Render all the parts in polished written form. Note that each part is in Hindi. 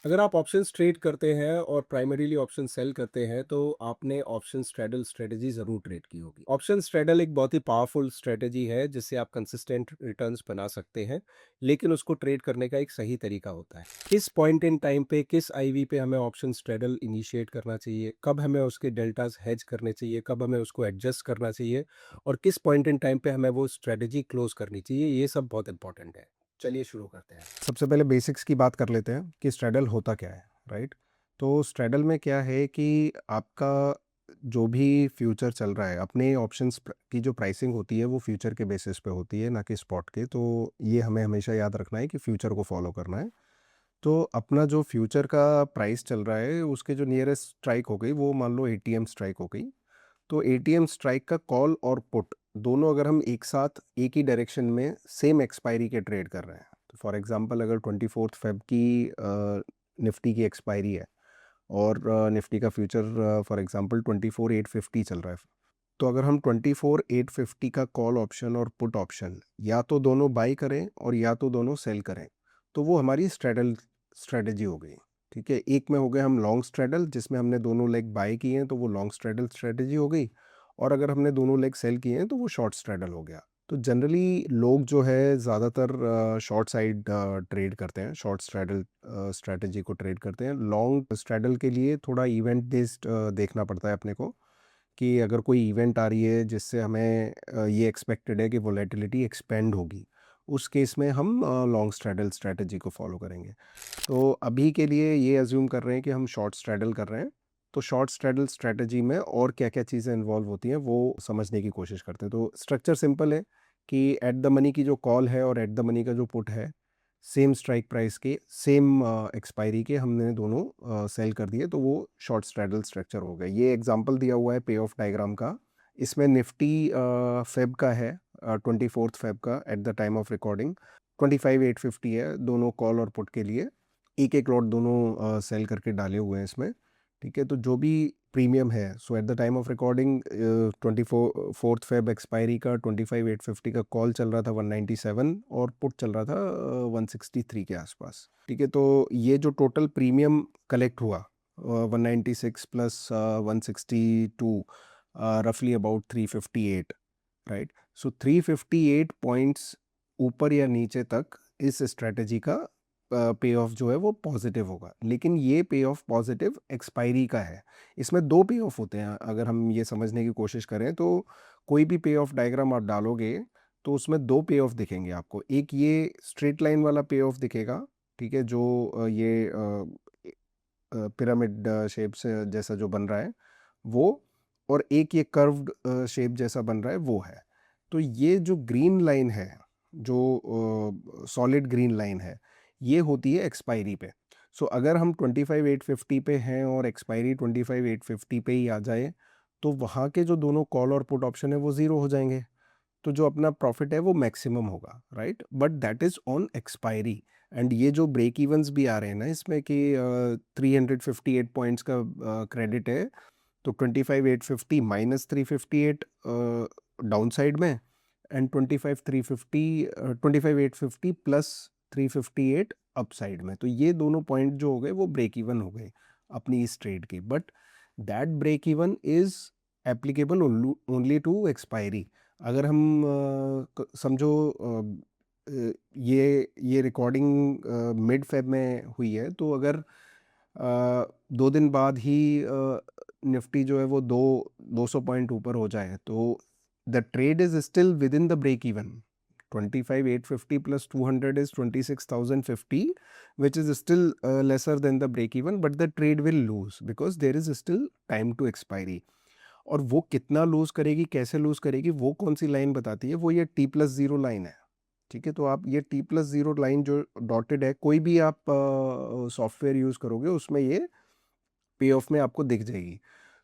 अगर आप ऑप्शंस ट्रेड करते हैं और प्राइमरीली ऑप्शन सेल करते हैं तो आपने ऑप्शन स्ट्रैडल स्ट्रेटजी जरूर ट्रेड की होगी। ऑप्शन स्ट्रैडल एक बहुत ही पावरफुल स्ट्रेटजी है जिससे आप कंसिस्टेंट रिटर्न्स बना सकते हैं, लेकिन उसको ट्रेड करने का एक सही तरीका होता है। किस पॉइंट इन टाइम पे किस आईवी पे हमें ऑप्शन स्ट्रैडल इनिशिएट करना चाहिए, कब हमें उसके डेल्टास हेज करने चाहिए, कब हमें उसको एडजस्ट करना चाहिए और किस पॉइंट इन टाइम पे हमें वो स्ट्रेटजी क्लोज करनी चाहिए, ये सब बहुत इंपॉर्टेंट है। चलिए शुरू करते हैं। सबसे पहले बेसिक्स की बात कर लेते हैं कि स्ट्रैडल होता क्या है, राइट? तो स्ट्रैडल में क्या है कि आपका जो भी फ्यूचर चल रहा है, अपने ऑप्शंस की जो प्राइसिंग होती है वो फ्यूचर के बेसिस पे होती है, ना कि स्पॉट के। तो ये हमें हमेशा याद रखना है कि फ्यूचर को फॉलो करना है। तो अपना जो फ्यूचर का प्राइस चल रहा है उसके जो नियरेस्ट स्ट्राइक हो गई वो मान लो एटीएम स्ट्राइक हो गई। तो एटीएम स्ट्राइक का कॉल और पुट दोनों अगर हम एक साथ एक ही डायरेक्शन में सेम एक्सपायरी के ट्रेड कर रहे हैं, तो फॉर एग्जांपल अगर 24 फेब की निफ्टी की एक्सपायरी है और निफ्टी का फ्यूचर फॉर एग्जांपल 24,850 चल रहा है, तो अगर हम 24,850 का कॉल ऑप्शन और पुट ऑप्शन या तो दोनों बाई करें और या तो दोनों सेल करें, तो वो हमारी स्ट्रेडल स्ट्रेटजी हो गई। ठीक है, एक में हो गए हम लॉन्ग स्ट्रेडल जिसमें हमने दोनों लेग बाय किए हैं, तो वो लॉन्ग स्ट्रेडल स्ट्रेटजी हो गई। और अगर हमने दोनों लेग सेल किए हैं तो वो शॉर्ट स्ट्रेडल हो गया। तो जनरली लोग जो है ज़्यादातर शॉर्ट साइड ट्रेड करते हैं, शॉर्ट स्ट्रेडल स्ट्रेटजी को ट्रेड करते हैं। लॉन्ग स्ट्रेडल के लिए थोड़ा इवेंट बेस्ड देखना पड़ता है अपने को, कि अगर कोई इवेंट आ रही है जिससे हमें ये एक्सपेक्टेड है कि वोलेटिलिटी एक्सपेंड होगी, उस केस में हम लॉन्ग स्ट्रैडल स्ट्रैटेजी को फॉलो करेंगे। तो अभी के लिए ये अज्यूम कर रहे हैं कि हम शॉर्ट स्ट्रैडल कर रहे हैं, तो शॉर्ट स्ट्रैडल स्ट्रैटेजी में और क्या-क्या चीज़ें इन्वॉल्व होती हैं वो समझने की कोशिश करते हैं। तो स्ट्रक्चर सिंपल है कि एट द मनी की जो कॉल है और एट द मनी का जो पुट है, सेम स्ट्राइक प्राइस के, सेम एक्सपायरी के हमने दोनों सेल कर दिए, तो वो शॉर्ट स्ट्रैडल स्ट्रक्चर हो गया। ये एग्जांपल दिया हुआ है पे ऑफ डायग्राम का। इसमें निफ्टी फेब का है, 24th फेब का eight the time of recording. 25,850 है दोनों कॉल और पुट के लिए। एक-एक लॉट दोनों सेल करके डाले हुए हैं इसमें। ठीक है, तो जो भी प्रीमियम है, so at the time of recording 24th Feb expiry का 25,850 का कॉल चल रहा था 197 और पुट चल रहा था 163 के आसपास। ठीक है, तो ये जो टोटल प्रीमियम कलेक्ट हुआ 196 प्लस 162, रफली अबाउट 358, राइट? सो 358 पॉइंट्स ऊपर या नीचे तक इस स्ट्रेटजी का पे ऑफ जो है वो पॉजिटिव होगा, लेकिन ये पे ऑफ पॉजिटिव एक्सपायरी का है। इसमें दो पे ऑफ होते हैं, अगर हम ये समझने की कोशिश करें तो कोई भी पे ऑफ डायग्राम आप डालोगे तो उसमें दो पे ऑफ दिखेंगे आपको। एक ये स्ट्रेट लाइन वाला पे ऑफ दिखेगा, ठीक है, जो ये पिरामिड शेप से जैसा जो बन रहा है वो, और एक ये कर्व्ड शेप जैसा बन रहा है वो है। तो ये जो ग्रीन लाइन है, जो सॉलिड ग्रीन लाइन है, ये होती है एक्सपायरी पे। सो अगर हम 25,850 पे हैं और एक्सपायरी 25,850 पे ही आ जाए, तो वहाँ के जो दोनों कॉल और पुट ऑप्शन है वो ज़ीरो हो जाएंगे। तो जो अपना प्रॉफिट है वो मैक्सिमम होगा, right? But that is on expiry. And ये जो ब्रेक इवन्स भी आ रहे हैं ना इसमें कि 358 पॉइंट्स का क्रेडिट है, तो 25,850 माइनस 358 डाउन साइड में, एंड 25,850 प्लस 358 अप साइड में। तो ये दोनों पॉइंट जो हो गए वो ब्रेक इवन हो गए अपनी इस ट्रेड के। But that break even is applicable only to expiry. अगर हम समझो ये रिकॉर्डिंग मिड फेब में हुई है, तो अगर 2 दिन बाद ही निफ्टी जो है वो 200 पॉइंट ऊपर हो जाए, तो the trade is still within the break even. 25,850 plus 200 is 26,050, which is still lesser than the break even, but the trade will lose because there is still time to expiry। और वो कितना लूज करेगी, कैसे लूज करेगी, वो कौन सी लाइन बताती है? वो ये T+0 लाइन है। ठीक है, तो आप ये T+0 लाइन जो डॉटेड है, कोई भी आप सॉफ्टवेयर यूज करोगे उसमें ये पे ऑफ में आपको दिख जाएगी।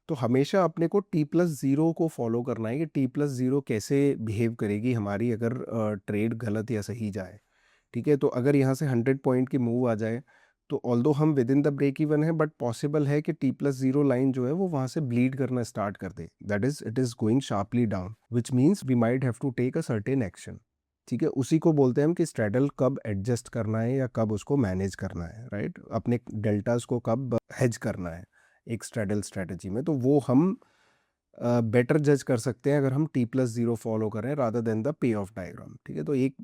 तो हमेशा अपने को T+0 को फॉलो करना है कि T+0 कैसे बिहेव करेगी हमारी, अगर ट्रेड गलत या सही जाए। ठीक है, तो अगर यहाँ से 100 पॉइंट की मूव आ जाए, तो ऑल्दो हम within the break even है, बट पॉसिबल है कि T+0 लाइन जो है वो वहाँ से ब्लीड करना स्टार्ट कर दे, that is it is going sharply down, which means we might have to take a certain action. ठीक है, उसी को बोलते हैं हम कि स्ट्रैडल कब एडजस्ट करना है या कब उसको मैनेज करना है, राइट? अपने डेल्टास को कब हेज करना है एक स्ट्रैडल स्ट्रैटेजी में, तो वो हम बेटर जज कर सकते हैं अगर हम T+0 फॉलो करें rather than the pay of diagram. ठीक है, तो एक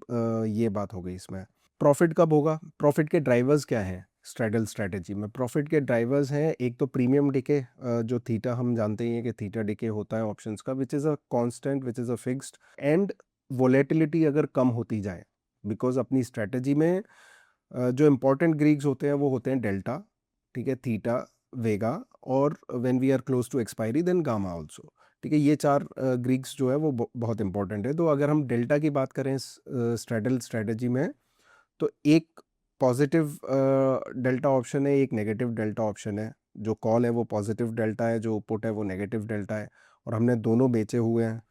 ये बात हो गई इसमें। प्रॉफिट कब होगा? प्रॉफिट के ड्राइवर्स क्या हैं स्ट्रैडल स्ट्रैटेजी में? प्रॉफिट के ड्राइवर्स हैं, एक तो प्रीमियम डिके, जो थीटा हम जानते ही हैं कि थीटा डिके होता है ऑप्शंस का, which is a constant, which is a fixed, and volatility अगर कम होती जाए, बिकॉज अपनी स्ट्रैटेजी में जो इंपॉर्टेंट ग्रीक्स होते हैं वो होते हैं डेल्टा, ठीक है, थीटा, वेगा, और when we are close to expiry then gamma also. ठीक है, ये चार ग्रीक्स जो है वो बहुत इंपॉर्टेंट है। तो अगर हम डेल्टा की बात करें स्ट्रैडल स्ट्रैटेजी में, तो एक पॉजिटिव डेल्टा ऑप्शन है, एक नेगेटिव डेल्टा ऑप्शन है। जो कॉल है वो पॉजिटिव डेल्टा है, जो पुट है वो नेगेटिव डेल्टा है, और हमने दोनों बेचे हुए हैं,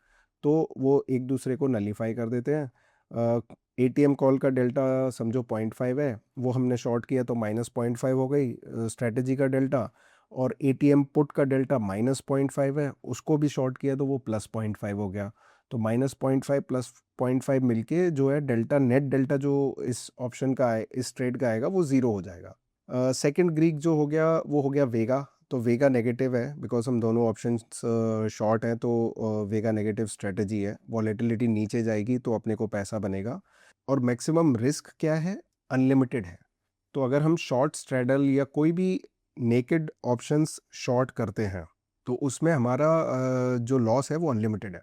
तो वो एक दूसरे को नलीफाई कर देते हैं। एटीएम कॉल का डेल्टा समझो 0.5 है, वो हमने शॉर्ट किया तो -0.5 हो गई स्ट्रैटेजी का डेल्टा, और एटीएम पुट का डेल्टा -0.5 है, उसको भी शॉर्ट किया तो वो +0.5 हो गया। तो -0.5 प्लस 0.5 मिलके जो है डेल्टा, नेट डेल्टा जो इस ऑप्शन का है, इस ट्रेड का आएगा, वो ज़ीरो हो जाएगा। सेकंड ग्रीक जो हो गया वो हो गया वेगा। तो वेगा नेगेटिव है, बिकॉज हम दोनों ऑप्शंस शॉर्ट हैं, तो वेगा नेगेटिव स्ट्रेटजी है। वॉलेटिलिटी नीचे जाएगी तो अपने को पैसा बनेगा, और मैक्सिमम रिस्क क्या है? अनलिमिटेड है। तो अगर हम शॉर्ट स्ट्रैडल या कोई भी नेकेड ऑप्शंस शॉर्ट करते हैं, तो उसमें हमारा जो लॉस है वो अनलिमिटेड है।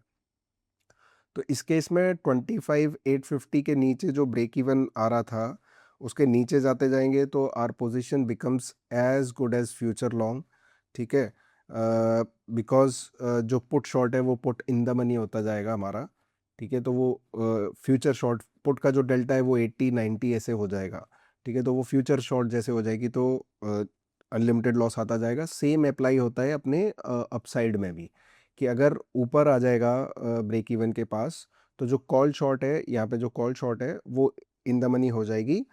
तो इस केस में 25,850 के नीचे जो ब्रेक इवन आ रहा था, उसके नीचे जाते जाएंगे तो our position becomes as good as future long. ठीक है, बिकॉज जो पुट शॉर्ट है वो पुट इन द मनी होता जाएगा हमारा। ठीक है, तो वो फ्यूचर शॉर्ट पुट का जो डेल्टा है वो 80-90 ऐसे हो जाएगा। ठीक है, तो वो फ्यूचर शॉर्ट जैसे हो जाएगी, तो अनलिमिटेड लॉस आता जाएगा। सेम अप्लाई होता है अपने अपसाइड में भी, कि अगर ऊपर आ जाएगा ब्रेक इवन के पास, तो जो कॉल शॉर्ट है, यहाँ पे जो कॉल शॉर्ट है वो इन द मनी हो जाएगी,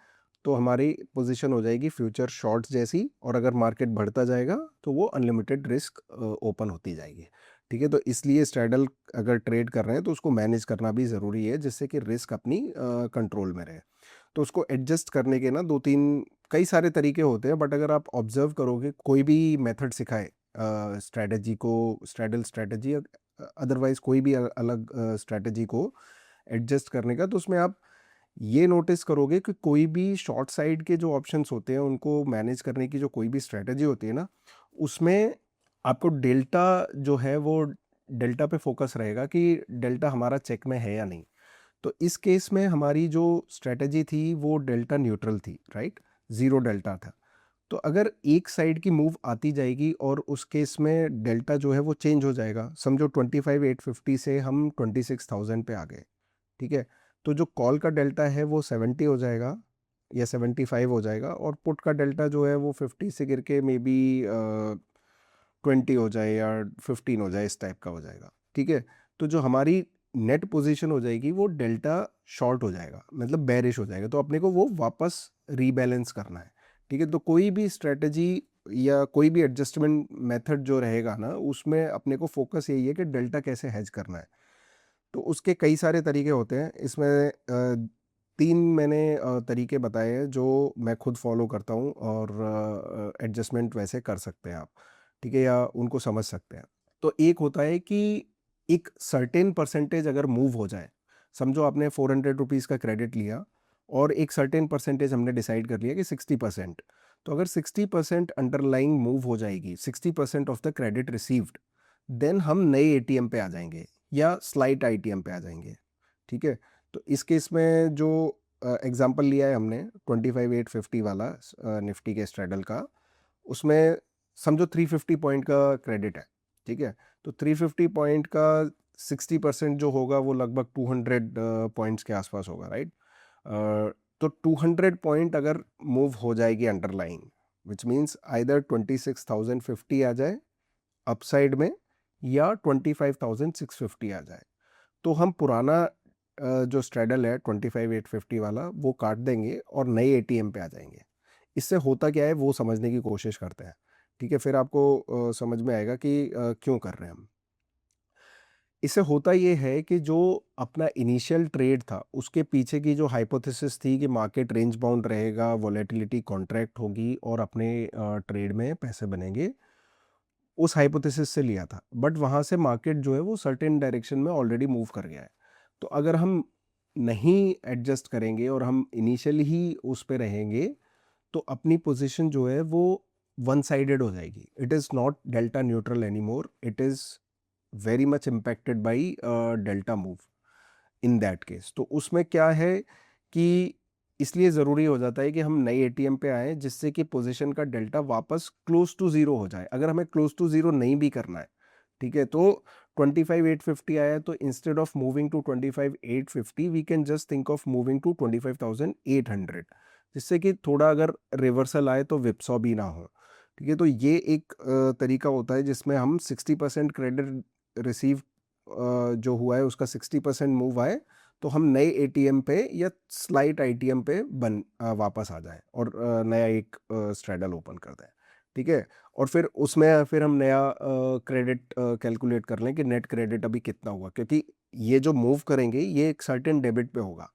तो हमारी पोजीशन हो जाएगी फ्यूचर शॉर्ट्स जैसी, और अगर मार्केट बढ़ता जाएगा तो वो अनलिमिटेड रिस्क ओपन होती जाएगी। ठीक है, तो इसलिए स्ट्रैडल अगर ट्रेड कर रहे हैं तो उसको मैनेज करना भी ज़रूरी है, जिससे कि रिस्क अपनी कंट्रोल में रहे। तो उसको एडजस्ट करने के ना दो तीन कई सारे तरीके होते हैं, बट अगर आप ऑब्जर्व करोगे, कोई भी मेथड सिखाए स्ट्रैटेजी को, स्ट्रैडल स्ट्रैटेजी, अदरवाइज कोई भी अलग स्ट्रैटेजी को एडजस्ट करने का, तो उसमें आप ये नोटिस करोगे कि कोई भी शॉर्ट साइड के जो ऑप्शंस होते हैं उनको मैनेज करने की जो कोई भी स्ट्रैटेजी होती है ना, उसमें आपको डेल्टा जो है वो डेल्टा पे फोकस रहेगा कि डेल्टा हमारा चेक में है या नहीं। तो इस केस में हमारी जो स्ट्रैटेजी थी वो डेल्टा न्यूट्रल थी, राइट? ज़ीरो डेल्टा था। तो अगर एक साइड की मूव आती जाएगी और उस केस में डेल्टा जो है वो चेंज हो जाएगा, समझो 25,850 से हम 26,000 पे आ गए। ठीक है, तो जो कॉल का डेल्टा है वो 70 हो जाएगा या 75 हो जाएगा, और पुट का डेल्टा जो है वो 50 से गिर के मे बी 20 हो जाए या 15 हो जाए, इस टाइप का हो जाएगा। ठीक है, तो जो हमारी नेट पोजीशन हो जाएगी वो डेल्टा शॉर्ट हो जाएगा, मतलब बेरिश हो जाएगा, तो अपने को वो वापस रीबैलेंस करना है। ठीक है, तो कोई भी स्ट्रेटजी या कोई भी एडजस्टमेंट मेथड जो रहेगा ना, उसमें अपने को फोकस यही है कि डेल्टा कैसे हेज करना है। तो उसके कई सारे तरीके होते हैं इसमें। तीन मैंने तरीके बताए हैं जो मैं खुद फॉलो करता हूँ, और एडजस्टमेंट वैसे कर सकते हैं आप। ठीक है, या उनको समझ सकते हैं। तो एक होता है कि एक सर्टेन परसेंटेज अगर मूव हो जाए, समझो आपने 400 रुपीज़ का क्रेडिट लिया, और एक सर्टेन परसेंटेज हमने डिसाइड कर लिया कि 60%। तो अगर 60% अंडरलाइंग मूव हो जाएगी, 60% of the credit received, then हम नए एटीएम पे आ जाएंगे या स्लाइट आईटीएम पे आ जाएंगे। ठीक है, तो इस केस में जो एग्जांपल लिया है हमने 25,850 वाला निफ्टी के स्ट्रेडल का, उसमें समझो 350 पॉइंट का क्रेडिट है। ठीक है, तो 350 पॉइंट का 60% जो होगा वो लगभग 200 पॉइंट्स के आसपास होगा, राइट? तो 200 पॉइंट अगर मूव हो जाएगी अंडरलाइंग, विच मीन्स आइदर 26,050 आ जाए अपसाइड में, या 25,650 आ जाए, तो हम पुराना जो स्ट्रेडल है 25,850 वाला वो काट देंगे और नए एटीएम पे आ जाएंगे। इससे होता क्या है वो समझने की कोशिश करते हैं। ठीक है, फिर आपको समझ में आएगा कि क्यों कर रहे हैं हम। इससे होता ये है कि जो अपना इनिशियल ट्रेड था, उसके पीछे की जो हाइपोथेसिस थी कि मार्केट रेंज बाउंड रहेगा, वॉलेटिलिटी कॉन्ट्रैक्ट होगी और अपने ट्रेड में पैसे बनेंगे, उस हाइपोथेसिस से लिया था। बट वहाँ से मार्केट जो है वो सर्टेन डायरेक्शन में ऑलरेडी मूव कर गया है। तो अगर हम नहीं एडजस्ट करेंगे और हम इनिशियली ही उस पे रहेंगे, तो अपनी पोजीशन जो है वो वन साइडेड हो जाएगी। It is not delta neutral anymore, it is very much impacted by delta move in that case. तो उसमें क्या है कि इसलिए ज़रूरी हो जाता है कि हम नई एटीएम पे आएँ जिससे कि पोजीशन का डेल्टा वापस क्लोज टू ज़ीरो हो जाए। अगर हमें क्लोज टू ज़ीरो नहीं भी करना है, ठीक है, तो 25,850 आया, तो instead of moving to 25,850 we can just think of moving to 25,800, जिससे कि थोड़ा अगर रिवर्सल आए तो विपसॉ भी ना हो। ठीक है, तो ये एक तरीका होता है जिसमें हम 60% क्रेडिट रिसीव जो हुआ है उसका 60% मूव आए, तो हम नए एटीएम पे या स्लाइट आईटीएम पे वापस आ जाएं और नया एक स्ट्रैडल ओपन कर दें। ठीक है, और फिर उसमें फिर हम नया क्रेडिट कैलकुलेट कर लें कि नेट क्रेडिट अभी कितना हुआ, क्योंकि ये जो मूव करेंगे ये एक सर्टेन डेबिट पे होगा,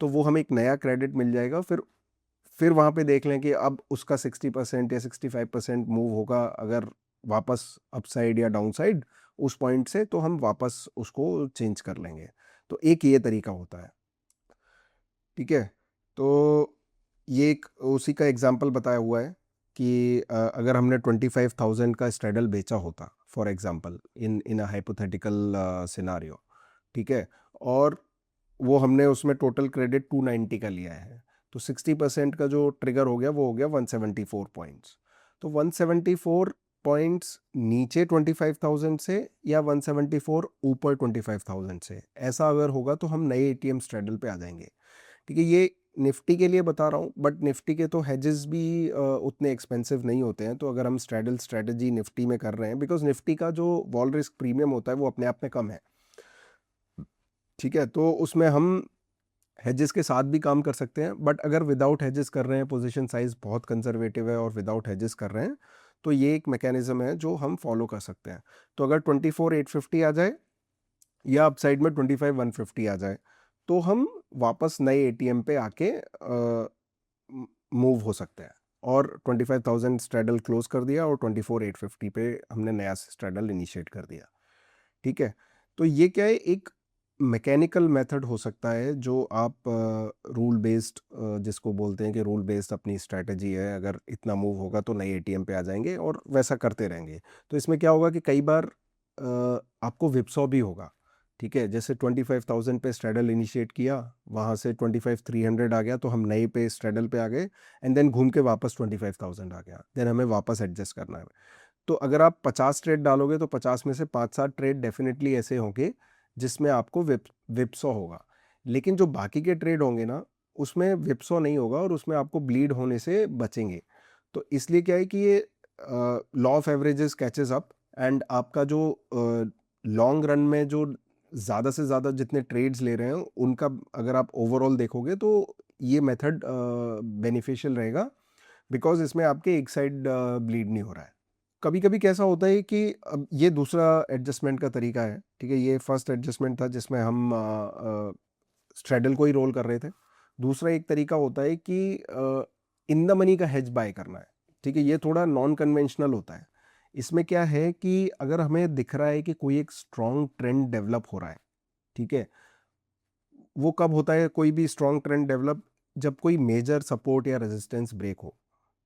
तो वो हमें एक नया क्रेडिट मिल जाएगा। फिर वहाँ पे देख लें कि अब उसका 60% या 65% मूव होगा, अगर वापस अपसाइड या डाउनसाइड उस पॉइंट से, तो हम वापस उसको चेंज कर लेंगे। तो एक ये तरीका होता है। ठीक है, तो ये एक उसी का एग्जांपल बताया हुआ है कि अगर हमने 25,000 का स्ट्रेडल बेचा होता for example in in a hypothetical scenario, ठीक है, और वो हमने उसमें टोटल क्रेडिट 290 का लिया है, तो 60% का जो ट्रिगर हो गया वो हो गया 174 पॉइंट्स। तो 174 पॉइंट्स नीचे 25,000 से या 174 ऊपर 25,000 से, ऐसा अगर होगा तो हम नए एटीएम स्ट्रेडल पे आ जाएंगे। ठीक है, ये निफ्टी के लिए बता रहा हूँ, बट निफ्टी के तो हेजेस भी उतने एक्सपेंसिव नहीं होते हैं। तो अगर हम स्ट्रेडल स्ट्रेटजी निफ्टी में कर रहे हैं, बिकॉज निफ्टी का जो वॉल रिस्क प्रीमियम होता है वो अपने आप में कम है, ठीक है, तो उसमें हम हेजेस के साथ भी काम कर सकते हैं। बट अगर विदाउट हेजेस कर रहे हैं, पोजीशन साइज बहुत कंजर्वेटिव है और विदाउट हेजेस कर रहे हैं, तो ये एक मैकेनिज्म है जो हम फॉलो कर सकते हैं। तो अगर 24,850 आ जाए या अपसाइड में 25,150 आ जाए, तो हम वापस नए एटीएम पे आके मूव हो सकते हैं, और 25,000 स्ट्रेडल क्लोज कर दिया और 24,850 पे हमने नया स्ट्रेडल इनिशिएट कर दिया। ठीक है, तो ये क्या है, एक मैकेनिकल मेथड हो सकता है जो आप रूल बेस्ड, जिसको बोलते हैं कि रूल बेस्ड अपनी स्ट्रेटजी है, अगर इतना मूव होगा तो नए एटीएम पे आ जाएंगे और वैसा करते रहेंगे। तो इसमें क्या होगा कि कई बार आपको विपसॉ भी होगा। ठीक है, जैसे 25,000 पे स्ट्रेडल इनिशिएट किया, वहाँ से 25,300 आ गया, तो हम नए पे स्ट्रेडल पे आ गए, एंड देन घूम के वापस 25,000 आ गया, देन हमें वापस एडजस्ट करना है। तो अगर आप 50 ट्रेड डालोगे तो 50 में से 5-7 ट्रेड डेफिनेटली ऐसे होंगे जिसमें आपको विप्सो होगा, लेकिन जो बाकी के ट्रेड होंगे ना, उसमें विप्सो नहीं होगा और उसमें आपको ब्लीड होने से बचेंगे। तो इसलिए क्या है कि ये law of averages catches up, and आपका जो लॉन्ग रन में जो ज़्यादा से ज़्यादा जितने ट्रेड्स ले रहे हैं उनका अगर आप ओवरऑल देखोगे तो ये मेथड बेनिफिशियल रहेगा, बिकॉज इसमें आपके एक साइड ब्लीड नहीं हो रहा है। कभी कभी कैसा होता है कि अब ये दूसरा एडजस्टमेंट का तरीका है। ठीक है, ये फर्स्ट एडजस्टमेंट था जिसमें हम स्ट्रेडल को ही रोल कर रहे थे। दूसरा एक तरीका होता है कि इन द मनी का हेज बाय करना है। ठीक है, ये थोड़ा नॉन कन्वेंशनल होता है। इसमें क्या है कि अगर हमें दिख रहा है कि कोई एक स्ट्रॉन्ग ट्रेंड डेवलप हो रहा है, ठीक है, वो कब होता है कोई भी स्ट्रॉन्ग ट्रेंड डेवलप, जब कोई मेजर सपोर्ट या रेजिस्टेंस ब्रेक हो।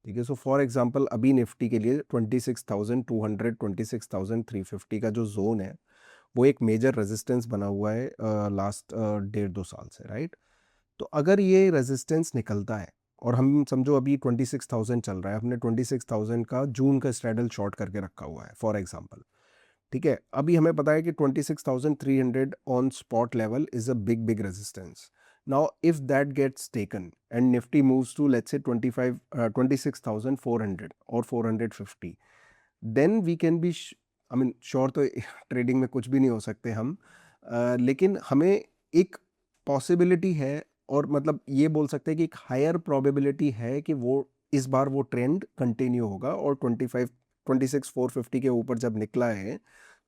ठीक है, सो फॉर एग्जांपल अभी निफ्टी के लिए 26,200 26,350 का जो जोन है वो एक मेजर रेजिस्टेंस बना हुआ है लास्ट 1.5-2 साल से, राइट। तो अगर ये रेजिस्टेंस निकलता है और हम समझो अभी 26,000 चल रहा है, हमने 26,000 का जून का स्ट्रेडल शॉर्ट करके रखा हुआ है फॉर एग्जांपल। ठीक है, अभी हमें पता है कि 26,300 on spot level is a big big resistance. Now if that gets taken and Nifty moves to let's say 26,400 और 450, then we can be, I mean sure तो ट्रेडिंग में कुछ भी नहीं हो सकते हम, लेकिन हमें एक पॉसिबिलिटी है, और मतलब ये बोल सकते हैं कि एक हायर प्रोबेबिलिटी है कि वो इस बार वो ट्रेंड कंटिन्यू होगा, और 26,450 के ऊपर जब निकला है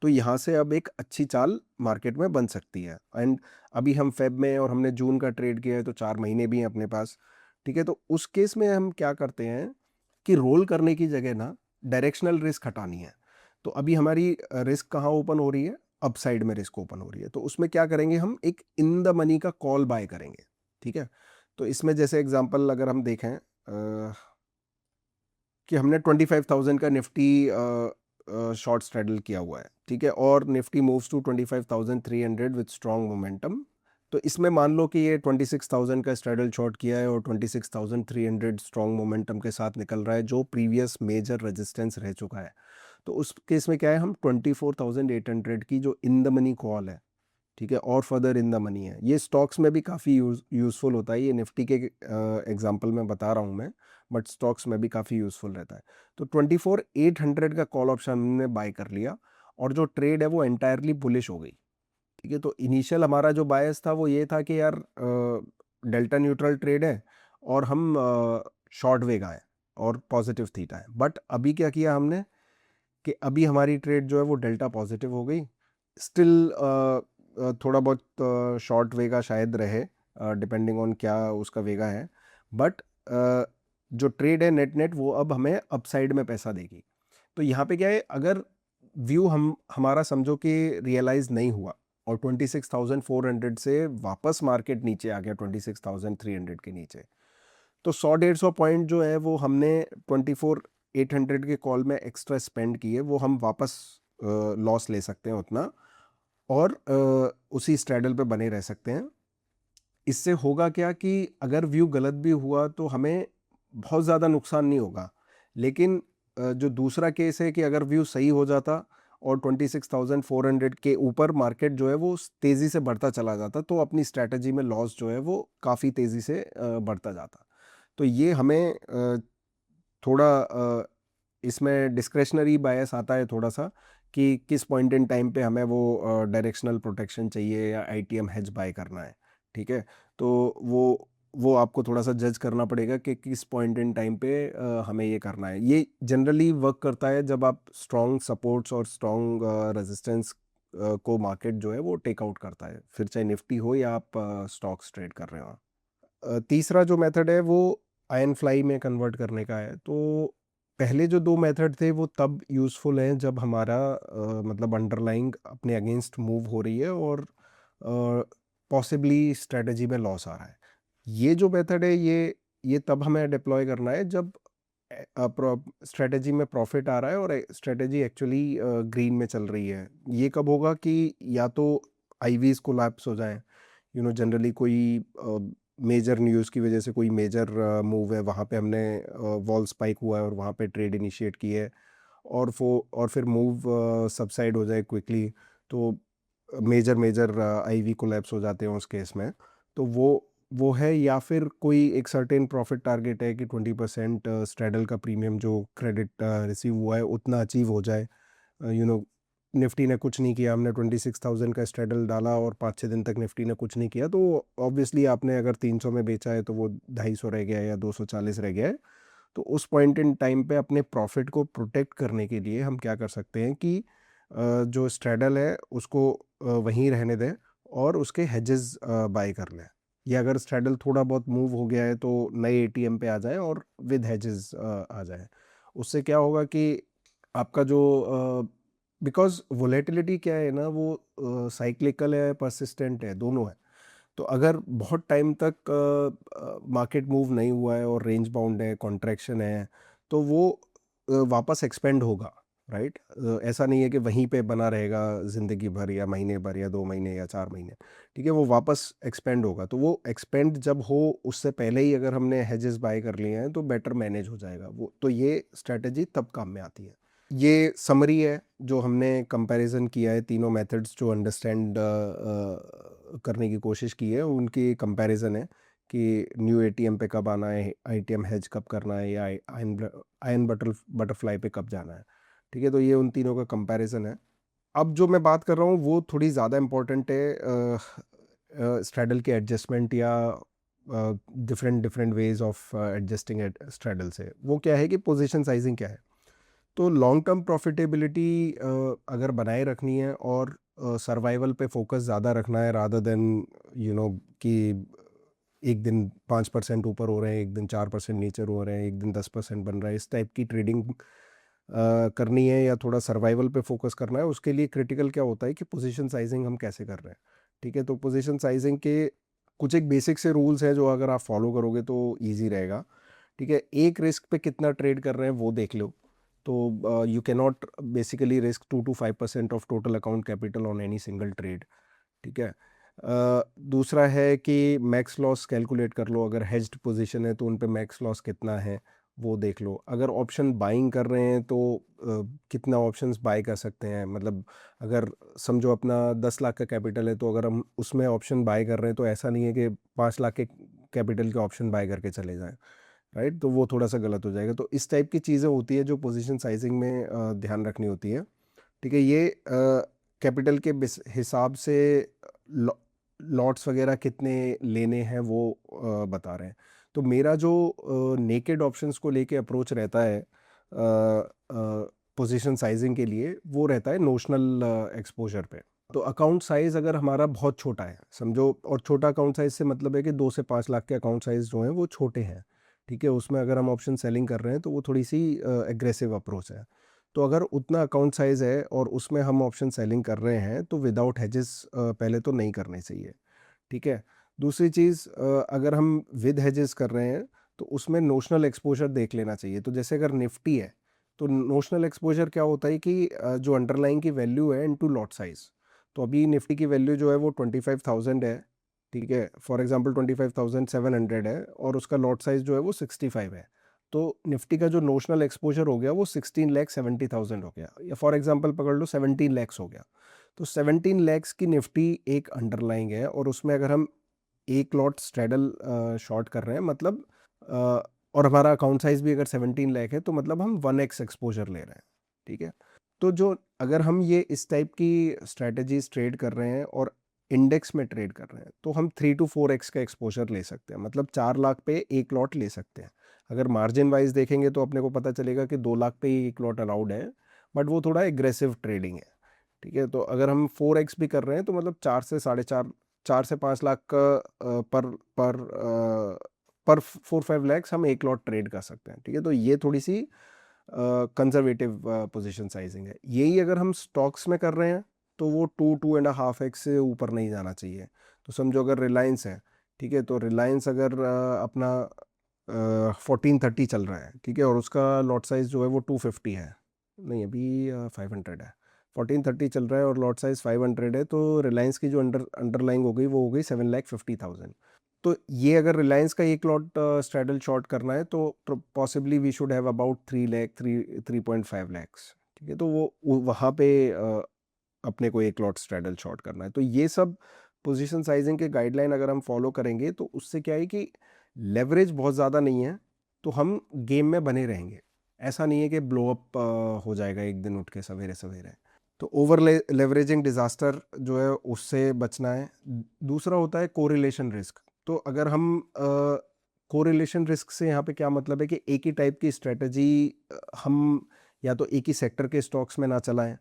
तो यहाँ से अब एक अच्छी चाल मार्केट में बन सकती है। एंड अभी हम फ़ेब में और हमने जून का ट्रेड किया है, तो 4 महीने भी हैं अपने पास, ठीक है? तो उस केस में हम क्या करते हैं कि रोल करने की जगह ना डायरेक्शनल रिस्क हटानी है। तो अभी हमारी रिस्क कहाँ ओपन हो रही है? अपसाइड में रिस्क ओपन हो रही है। तो उसमें क्या करेंगे, हम एक इन द मनी का कॉल बाय करेंगे, ठीक है? तो इसमें जैसे एग्ज़ाम्पल अगर हम देखें कि हमने 25,000 का निफ्टी शॉर्ट स्ट्रैडल किया हुआ है, ठीक है? और Nifty moves to 25,300 with strong momentum. तो इसमें मान लो कि ये 26,000 का स्ट्रैडल शॉर्ट किया है और 26,300 स्ट्रॉन्ग मोमेंटम के साथ निकल रहा है, जो प्रीवियस मेजर रेजिस्टेंस रह चुका है। तो उस केस में क्या है, हम 24,800 की जो इन द मनी कॉल है, ठीक है, और फर्दर इन द मनी है, ये स्टॉक्स में भी काफ़ी यूज़फुल होता है। ये निफ्टी के एग्जांपल में बता रहा हूँ मैं, बट स्टॉक्स में भी काफ़ी यूज़फुल रहता है। तो 24,800 का कॉल ऑप्शन हमने बाय कर लिया और जो ट्रेड है वो एंटायरली बुलिश हो गई, ठीक है? तो इनिशियल हमारा जो बायस था वो ये था कि यार डेल्टा न्यूट्रल ट्रेड है और हम शॉर्ट वेगा है और पॉजिटिव थीटा है। बट अभी क्या किया हमने कि अभी हमारी ट्रेड जो है वो डेल्टा पॉजिटिव हो गई। स्टिल थोड़ा बहुत शॉर्ट वेगा शायद रहे, डिपेंडिंग ऑन क्या उसका वेगा है, बट जो ट्रेड है नेट नेट वो अब हमें अपसाइड में पैसा देगी। तो यहाँ पे क्या है, अगर व्यू हम हमारा समझो कि रियलाइज नहीं हुआ और 26,400 से वापस मार्केट नीचे आ गया 26,300 के नीचे, तो 100-150 पॉइंट जो है वो हमने 24,800 के कॉल में एक्स्ट्रा स्पेंड किए, वो हम वापस लॉस ले सकते हैं उतना, और उसी स्ट्रैडल पे बने रह सकते हैं। इससे होगा क्या कि अगर व्यू गलत भी हुआ तो हमें बहुत ज़्यादा नुकसान नहीं होगा, लेकिन जो दूसरा केस है कि अगर व्यू सही हो जाता और 26,400 के ऊपर मार्केट जो है वो तेज़ी से बढ़ता चला जाता, तो अपनी स्ट्रैटेजी में लॉस जो है वो काफ़ी तेज़ी से बढ़ता जाता। तो ये हमें थोड़ा इसमें डिस्क्रेशनरी बायस आता है थोड़ा सा, कि किस पॉइंट इन टाइम पे हमें वो डायरेक्शनल प्रोटेक्शन चाहिए या आईटीएम हेज बाय करना है, ठीक है? तो वो आपको थोड़ा सा जज करना पड़ेगा कि किस पॉइंट इन टाइम पे हमें ये करना है। ये जनरली वर्क करता है जब आप स्ट्रॉन्ग सपोर्ट्स और स्ट्रॉन्ग रेजिस्टेंस को मार्केट जो है वो टेक आउट करता है, फिर चाहे निफ्टी हो या आप स्टॉक्स ट्रेड कर रहे हो। तीसरा जो मेथड है वो आयन फ्लाई में कन्वर्ट करने का है। तो पहले जो 2 मेथड थे वो तब यूज़फुल हैं जब हमारा मतलब अंडरलाइंग अपने अगेंस्ट मूव हो रही है और पॉसिबली स्ट्रेटजी में लॉस आ रहा है। ये जो मेथड है ये तब हमें डिप्लॉय करना है जब स्ट्रेटजी में प्रॉफिट आ रहा है और स्ट्रेटजी एक्चुअली ग्रीन में चल रही है। ये कब होगा कि या तो आईवीज कोलैप्स हो जाएं, जनरली कोई मेजर न्यूज़ की वजह से कोई मेजर मूव है, वहाँ पे हमने वॉल स्पाइक हुआ है और वहाँ पे ट्रेड इनिशिएट की है, और फिर मूव सबसाइड हो जाए क्विकली, तो मेजर मेजर आईवी कोलैप्स हो जाते हैं उस केस में। तो वो है, या फिर कोई एक सर्टेन प्रॉफिट टारगेट है कि 20% स्ट्रैडल का प्रीमियम जो क्रेडिट रिसीव हुआ है उतना अचीव हो जाए। निफ्टी ने कुछ नहीं किया, हमने 26,000 का स्ट्रैडल डाला और 5-6 दिन तक निफ्टी ने कुछ नहीं किया, तो ऑब्वियसली आपने अगर 300 में बेचा है तो वो 250 रह गया है या 240 रह गया है। तो उस पॉइंट इन टाइम पे अपने प्रॉफिट को प्रोटेक्ट करने के लिए हम क्या कर सकते हैं कि जो स्ट्रैडल है उसको वहीं रहने दें और उसके हेजेस बाय कर लें, या अगर स्ट्रैडल थोड़ा बहुत मूव हो गया है तो नए एटीएम पे आ जाए और विद हेजेस आ जाए। उससे क्या होगा कि आपका जो बिकॉज वोलेटिलिटी क्या है ना, वो साइक्लिकल है, परसिस्टेंट है, दोनों है। तो अगर बहुत टाइम तक मार्केट मूव नहीं हुआ है और रेंज बाउंड है, कॉन्ट्रैक्शन है, तो वो वापस एक्सपेंड होगा, राइट? ऐसा नहीं है कि वहीं पे बना रहेगा ज़िंदगी भर या महीने भर या 2 महीने या 4 महीने, ठीक है? वो वापस एक्सपेंड होगा। तो वो एक्सपेंड जब हो उससे पहले ही अगर हमने हेजेस बाय कर लिए हैं तो बेटर मैनेज हो जाएगा वो। तो ये स्ट्रैटेजी तब काम में आती है। ये समरी है जो हमने कंपैरिजन किया है, तीनों मेथड्स जो अंडरस्टैंड करने की कोशिश की है उनकी कंपैरिजन है कि न्यू एटीएम पे कब आना है, आईटीएम हेज कब करना है, या आयन बटरफ्लाई पे कब जाना है, ठीक है? तो ये उन तीनों का कंपैरिजन है। अब जो मैं बात कर रहा हूँ वो थोड़ी ज़्यादा इम्पोर्टेंट है, स्ट्रैडल के एडजस्टमेंट या different different ways of adjusting straddle से। वो क्या है कि पोजीशन साइजिंग क्या है। तो लॉन्ग टर्म प्रॉफिटेबिलिटी अगर बनाए रखनी है और सर्वाइवल पे फोकस ज़्यादा रखना है रादर देन कि एक दिन 5% ऊपर हो रहे हैं, एक दिन 4% नीचे हो रहे हैं, एक दिन 10% बन रहा है, इस टाइप की ट्रेडिंग करनी है या थोड़ा सर्वाइवल पे फोकस करना है, उसके लिए क्रिटिकल क्या होता है कि पोजीशन साइजिंग हम कैसे कर रहे हैं। ठीक है, तो पोजीशन साइजिंग के कुछ एक बेसिक से रूल्स हैं जो अगर आप फॉलो करोगे तो ईजी रहेगा। ठीक है, एक रिस्क पे कितना ट्रेड कर रहे हैं वो देख लो। तो you can not basically risk 2 to 5% of total account capital on any single trade. ठीक है। दूसरा है कि मैक्स लॉस कैलकुलेट कर लो, अगर हेज्ड पोजीशन है तो उन पे मैक्स लॉस कितना है वो देख लो। अगर ऑप्शन बाइंग कर रहे हैं तो कितना ऑप्शंस बाय कर सकते हैं, मतलब अगर समझो अपना 10 लाख का कैपिटल है तो अगर हम उसमें ऑप्शन बाय कर रहे हैं तो ऐसा नहीं है कि 5 लाख के कैपिटल के ऑप्शन बाय करके चले जाएं, राइट, तो वो थोड़ा सा गलत हो जाएगा। तो इस टाइप की चीज़ें होती है जो पोजीशन साइजिंग में ध्यान रखनी होती है। ठीक है, ये कैपिटल के हिसाब से लॉट्स वगैरह कितने लेने हैं वो बता रहे हैं। तो मेरा जो नेकेड ऑप्शंस को लेके अप्रोच रहता है पोजीशन साइजिंग के लिए, वो रहता है नोशनल एक्सपोजर पे। तो अकाउंट साइज अगर हमारा बहुत छोटा है समझो, और छोटा अकाउंट साइज से मतलब है कि 2 से 5 लाख के अकाउंट साइज जो हैं वो छोटे हैं। ठीक है, उसमें अगर हम ऑप्शन सेलिंग कर रहे हैं तो वो थोड़ी सी एग्रेसिव अप्रोच है। तो अगर उतना अकाउंट साइज है और उसमें हम ऑप्शन सेलिंग कर रहे हैं तो विदाउट हेजेस पहले तो नहीं करने चाहिए। ठीक है। दूसरी चीज़, अगर हम विद हेजेस कर रहे हैं तो उसमें नोशनल एक्सपोजर देख लेना चाहिए। तो जैसे अगर निफ्टी है तो नोशनल एक्सपोजर क्या होता है कि जो अंडरलाइन की वैल्यू है इनटू लॉट साइज। तो अभी निफ्टी की वैल्यू जो है वो 25,000 है। ठीक है, फॉर एग्जांपल 25,700 है और उसका लॉट साइज जो है वो 65 है। तो निफ्टी का जो नोशनल एक्सपोजर हो गया वो 16,70,000 हो गया, या फॉर एग्जांपल पकड़ लो 17 लैक्स हो गया। तो 17 लैक्स की निफ्टी एक अंडरलाइंग है और उसमें अगर हम एक लॉट स्ट्रेडल शॉर्ट कर रहे हैं मतलब और हमारा अकाउंट साइज भी अगर 17 लाख है तो मतलब हम 1x एक्सपोजर ले रहे हैं। ठीक है, तो जो अगर हम ये इस टाइप की स्ट्रेटजीज ट्रेड कर रहे हैं और इंडेक्स में ट्रेड कर रहे हैं तो हम 3 to 4x का एक्सपोजर ले सकते हैं, मतलब 4 लाख पे एक लॉट ले सकते हैं। अगर मार्जिन वाइज देखेंगे तो अपने को पता चलेगा कि 2 लाख पे ही एक लॉट अलाउड है, बट वो थोड़ा एग्रेसिव ट्रेडिंग है। ठीक है, तो अगर हम 4x भी कर रहे हैं तो मतलब 4 से 4.5, 4 से 5 लाख का पर 4-5 लैक्स हम एक लॉट ट्रेड कर सकते हैं। ठीक है, तो ये थोड़ी सी कंजर्वेटिव पोजीशन साइजिंग है। यही अगर हम स्टॉक्स में कर रहे हैं तो वो 2-2.5x से ऊपर नहीं जाना चाहिए। तो समझो अगर रिलायंस है, ठीक है, तो रिलायंस अगर अपना 1430 चल रहा है, ठीक है, और उसका लॉट साइज जो है वो 250 है, नहीं अभी 500 है। 1430 चल रहा है और लॉट साइज 500 है, तो रिलायंस की जो अंडरलाइंग हो गई वो हो गई 7,50,000। तो ये अगर रिलायंस का एक लॉट स्ट्रैडल शॉर्ट करना है तो possibly we should have about 3 lakh 3.5 lakhs. ठीक है, तो वो वहाँ पे अपने को एक लॉट स्ट्रैडल शॉर्ट करना है। तो ये सब पोजीशन साइजिंग के गाइडलाइन अगर हम फॉलो करेंगे तो उससे क्या है कि लेवरेज बहुत ज़्यादा नहीं है, तो हम गेम में बने रहेंगे। ऐसा नहीं है कि ब्लो अप हो जाएगा एक दिन उठ के सवेरे सवेरे। तो ओवर लेवरेजिंग डिज़ास्टर जो है उससे बचना है। दूसरा होता है कोरिलेशन रिस्क। तो अगर हम कोरिलेशन रिस्क से यहाँ पे क्या मतलब है कि एक ही टाइप की स्ट्रेटजी हम या तो एक ही सेक्टर के स्टॉक्स में ना चलाएं।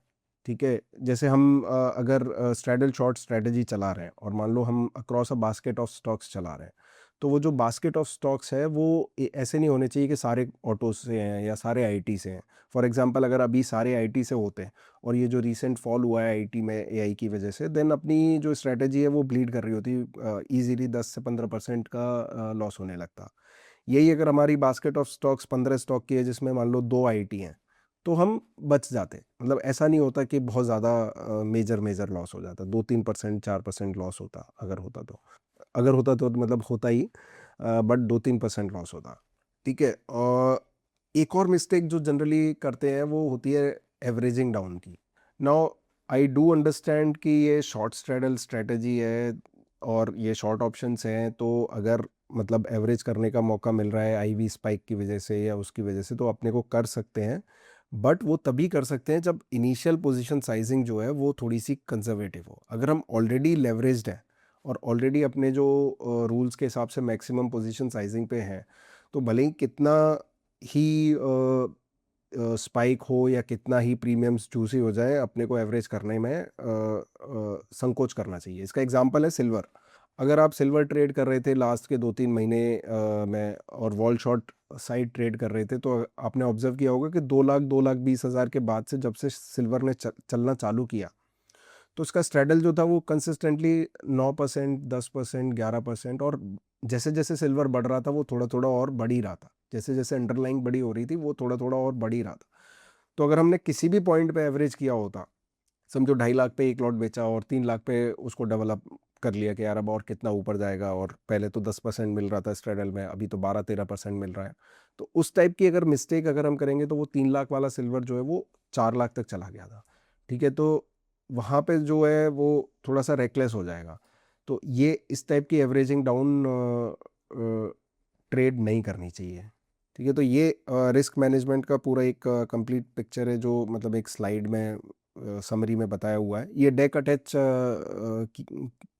ठीक है, जैसे हम अगर स्ट्रैडल शॉर्ट स्ट्रेटजी चला रहे हैं और मान लो हम across a basket of stocks चला रहे हैं, तो वो जो बास्केट ऑफ स्टॉक्स है वो ऐसे नहीं होने चाहिए कि सारे ऑटो से हैं या सारे आईटी से हैं। फॉर एग्जांपल अगर अभी सारे आईटी से होते हैं और ये जो रीसेंट फॉल हुआ है आईटी में एआई की वजह से, देन अपनी जो स्ट्रेटजी है वो ब्लीड कर रही होती, इजीली 10 से 15% का लॉस होने लगता। यही अगर हमारी बास्केट ऑफ स्टॉक्स 15 स्टॉक की है जिसमें मान लो 2 आईटी हैं, तो हम बच जाते। मतलब ऐसा नहीं होता कि बहुत ज़्यादा मेजर मेजर लॉस हो जाता, 2-3% 4% लॉस होता, अगर होता तो, अगर होता तो मतलब होता ही, बट 2-3% लॉस होता। ठीक है, और एक और मिस्टेक जो जनरली करते हैं वो होती है एवरेजिंग डाउन की। नाउ आई डू अंडरस्टैंड कि ये शॉर्ट स्ट्रैडल स्ट्रेटजी है और ये शॉर्ट ऑप्शंस हैं, तो अगर मतलब एवरेज करने का मौका मिल रहा है आईवी स्पाइक की वजह से या उसकी वजह से, तो अपने को कर सकते हैं। बट वो तभी कर सकते हैं जब इनिशियल पोजीशन साइजिंग जो है वो थोड़ी सी कंजर्वेटिव हो। अगर हम ऑलरेडी लेवरेज्ड हैं और ऑलरेडी अपने जो रूल्स के हिसाब से मैक्सिमम पोजीशन साइजिंग पे हैं, तो भले ही कितना ही स्पाइक हो या कितना ही प्रीमियम्स जूसी हो जाए, अपने को एवरेज करने में संकोच करना चाहिए। इसका एग्जांपल है सिल्वर। अगर आप सिल्वर ट्रेड कर रहे थे लास्ट के 2-3 महीने में और वॉल शॉर्ट साइड ट्रेड कर रहे थे, तो आपने ऑब्जर्व किया होगा कि 2 लाख 20 हज़ार के बाद से जब से सिल्वर ने चलना चालू किया, तो उसका स्ट्रेडल जो था वो कंसिस्टेंटली 9%, 10%, 11%, और जैसे जैसे सिल्वर बढ़ रहा था वो थोड़ा थोड़ा और बढ़ ही रहा था। जैसे जैसे अंडरलाइंग बड़ी हो रही थी वो थोड़ा थोड़ा और बढ़ ही रहा था। तो अगर हमने किसी भी पॉइंट पे एवरेज किया होता, समझो 2.5 लाख पे एक लॉट बेचा और 3 लाख पे उसको डेवलप कर लिया कि यार अब और कितना ऊपर जाएगा, और पहले तो 10% मिल रहा था स्ट्रेडल में, अभी तो 12-13% मिल रहा है, तो उस टाइप की अगर मिस्टेक अगर हम करेंगे तो वो 3 लाख वाला सिल्वर जो है वो 4 लाख तक चला गया था। ठीक है, तो वहाँ पे जो है वो थोड़ा सा रेकलेस हो जाएगा। तो ये इस टाइप की एवरेजिंग डाउन ट्रेड नहीं करनी चाहिए। ठीक है, तो ये रिस्क मैनेजमेंट का पूरा एक कंप्लीट पिक्चर है जो मतलब एक स्लाइड में समरी में बताया हुआ है। ये डेक अटैच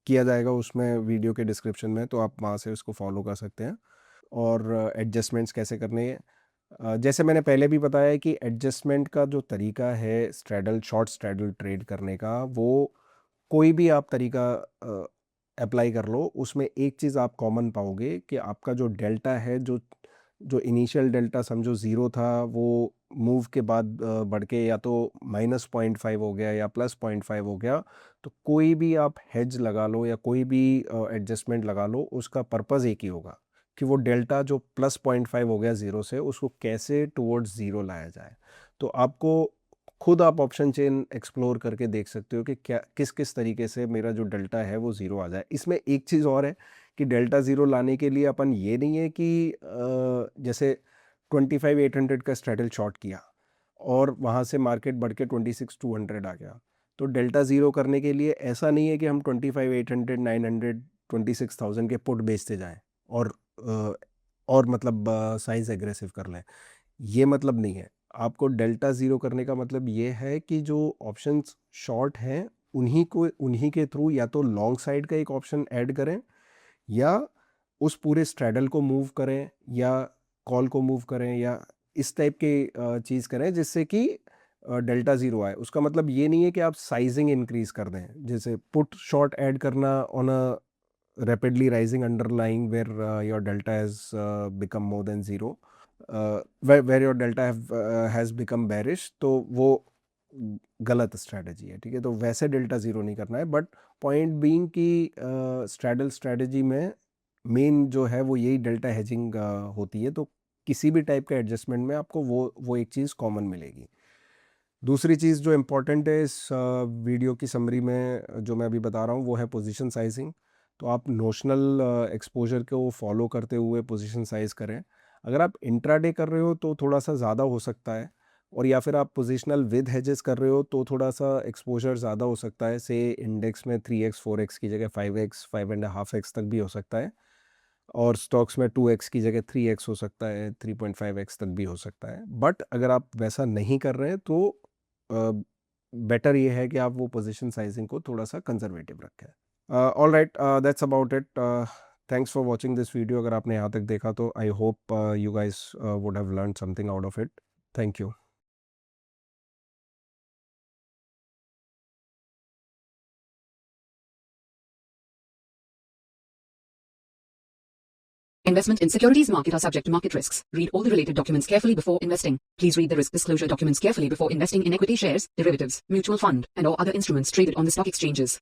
किया जाएगा उसमें वीडियो के डिस्क्रिप्शन में, तो आप वहाँ से उसको फॉलो कर सकते हैं। और एडजस्टमेंट्स कैसे करने हैं, जैसे मैंने पहले भी बताया है कि एडजस्टमेंट का जो तरीका है स्ट्रैडल शॉर्ट स्ट्रैडल ट्रेड करने का, वो कोई भी आप तरीका अप्लाई कर लो, उसमें एक चीज़ आप कॉमन पाओगे कि आपका जो डेल्टा है, जो जो इनिशियल डेल्टा समझो ज़ीरो था, वो मूव के बाद बढ़ के या तो -0.5 हो गया या +0.5 हो गया। तो कोई भी आप हेज लगा लो या कोई भी एडजस्टमेंट लगा लो, उसका पर्पज़ एक ही होगा कि वो डेल्टा जो +0.5 हो गया ज़ीरो से, उसको कैसे टुवर्ड्स ज़ीरो लाया जाए। तो आपको खुद आप ऑप्शन चेन एक्सप्लोर करके देख सकते हो कि क्या किस किस तरीके से मेरा जो डेल्टा है वो ज़ीरो आ जाए। इसमें एक चीज़ और है कि डेल्टा ज़ीरो लाने के लिए अपन ये नहीं है कि जैसे 25,800 का स्ट्रैडल शॉर्ट किया और वहाँ से मार्केट बढ़ के 26,200 आ गया, तो डेल्टा ज़ीरो करने के लिए ऐसा नहीं है कि हम 25,800, 900, 26,000 के पुट बेचते जाएं और और मतलब साइज एग्रेसिव कर लें। ये मतलब नहीं है। आपको डेल्टा ज़ीरो करने का मतलब ये है कि जो ऑप्शंस शॉर्ट हैं उन्हीं के थ्रू या तो लॉन्ग साइड का एक ऑप्शन ऐड करें, या उस पूरे स्ट्रैडल को मूव करें, या कॉल को मूव करें, या इस टाइप के चीज़ करें जिससे कि डेल्टा ज़ीरो आए। उसका मतलब ये नहीं है कि आप साइजिंग इंक्रीज कर दें, जैसे पुट शॉर्ट ऐड करना on a rapidly rising underlying where your delta has become more than zero, where your delta has become bearish, तो वो गलत स्ट्रैटेजी है। ठीक है, तो वैसे डेल्टा ज़ीरो नहीं करना है, बट पॉइंट बीइंग कि स्ट्रैडल स्ट्रैटेजी में मेन जो है वो यही डेल्टा हेजिंग होती है, तो किसी भी टाइप का एडजस्टमेंट में आपको वो एक चीज़ कॉमन मिलेगी। दूसरी चीज़ जो इम्पोर्टेंट है इस वीडियो की समरी में जो मैं अभी बता रहा हूँ वो है पोजीशन साइजिंग। तो आप नोशनल एक्सपोजर को फॉलो करते हुए पोजीशन साइज करें। अगर आप इंट्राडे कर रहे हो तो थोड़ा सा ज़्यादा हो सकता है, और या फिर आप पोजीशनल विद हेजेस कर रहे हो तो थोड़ा सा एक्सपोजर ज़्यादा हो सकता है। से इंडेक्स में 3x 4x की जगह 5x 5.5x तक भी हो सकता है, और स्टॉक्स में 2x की जगह 3x हो सकता है, 3.5x तक भी हो सकता है। बट अगर आप वैसा नहीं कर रहे हैं तो बेटर ये है कि आप वो पोजीशन साइजिंग को थोड़ा सा कंजर्वेटिव रखें। All right, that's about it. Thanks for watching this video. अगर आपने यहाँ तक देखा तो I hope you guys would have learn something out of it. Thank you. Investment in securities market are subject to market risks. Read all the related documents carefully before investing. Please read the risk disclosure documents carefully before investing in equity shares, derivatives, mutual fund, and or other instruments traded on the stock exchanges.